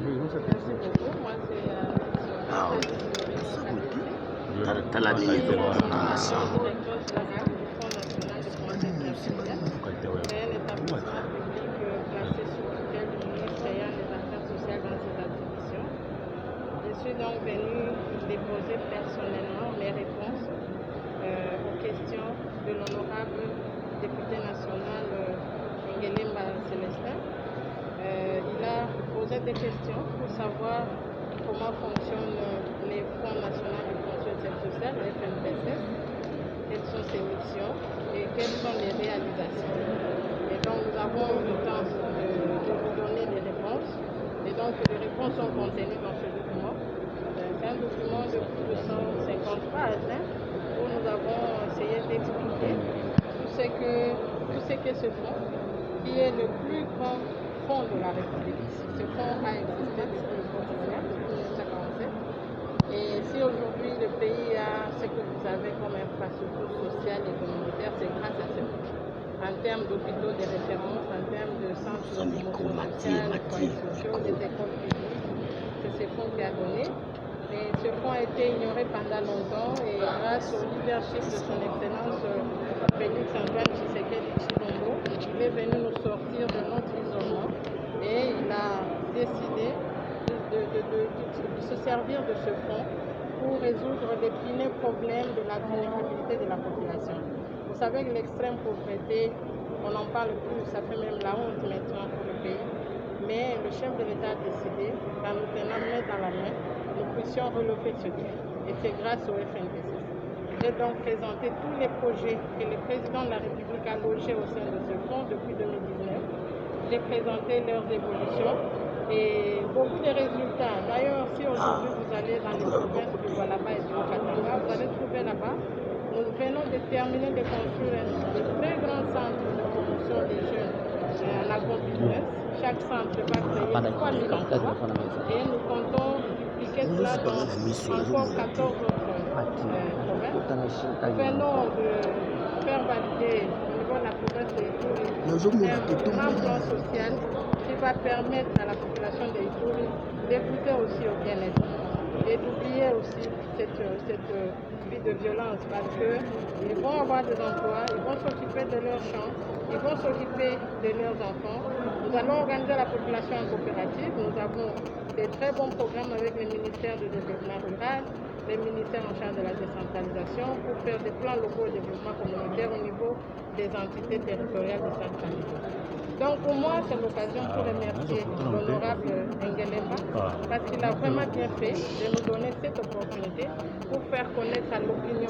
Merci beaucoup. Moi, c'est T'as la limite. directeur général du Fonds national de conseil territorial. C'est un établissement public placé sous tutelle du ministre ayant les affaires sociales dans ses attributions. Je suis donc venue déposer personnellement mes réponses aux questions de l'honorable député national Ngelemba Célestin. Il a posé des questions pour savoir comment fonctionnent les fonds nationaux de conseil social, le FNPSS, quelles sont ses missions et quelles sont les réalisations. Et donc nous avons eu le temps de vous donner des réponses. Et donc les réponses sont contenues dans ce document. C'est un document de plus de 150 pages où nous avons essayé d'expliquer tout ce que ce fonds, qui est le plus grand fonds de la République. Ce fonds a existé depuis le fonds social, depuis 1947. Et si aujourd'hui le pays a ce que vous avez comme infrastructure sociale et communautaire, c'est grâce à ce fonds. En termes d'hôpitaux de référence, en termes de centres de promotion sociale, de foyers sociaux, des écoles publiques, c'est ce fonds qui a donné. Et ce fonds a été ignoré pendant longtemps et grâce au leadership de son Excellence Félix Antoine Tshisekedi Tshilombo, il est venu nous sortir de notre isolement et il a décidé de se servir de ce fonds pour résoudre l'épineux problème de la vulnérabilité de la population. Vous savez que l'extrême pauvreté, on n'en parle plus, ça fait même la honte maintenant pour le pays. Mais le chef de l'État a décidé qu'en nous tenant main dans la main, nous puissions relever ce défi. Et c'est grâce au FNPSS. J'ai donc présenté tous les projets que le président de la République a logés au sein de ce fonds depuis 2019. J'ai présenté leurs évolutions et beaucoup de résultats. D'ailleurs, si aujourd'hui vous allez dans les provinces du Walaba et du Katanga, vous allez trouver là-bas, nous venons de terminer de construire de très grands centres de promotion des jeunes en agro-business. Chaque centre va créer 3 000 emplois et nous comptons dupliquer cela dans encore 14 autres provinces. Nous venons de faire valider au niveau de la province de Ituri un grand plan social qui va permettre à la population de Ituri d'écouter aussi au bien-être et d'oublier aussi cette vie de violence parce qu'ils vont avoir des emplois, ils vont s'occuper de leurs champs, ils vont s'occuper de leurs enfants. Nous allons organiser la population en coopérative. Nous avons des très bons programmes avec les ministères du développement rural, les ministères en charge de la décentralisation pour faire des plans locaux de développement communautaire au niveau des entités territoriales décentralisées. Donc pour moi, c'est l'occasion pour remercier l'honorable Ngelemba parce qu'il a vraiment bien fait de nous donner cette opportunité pour faire connaître à l'opinion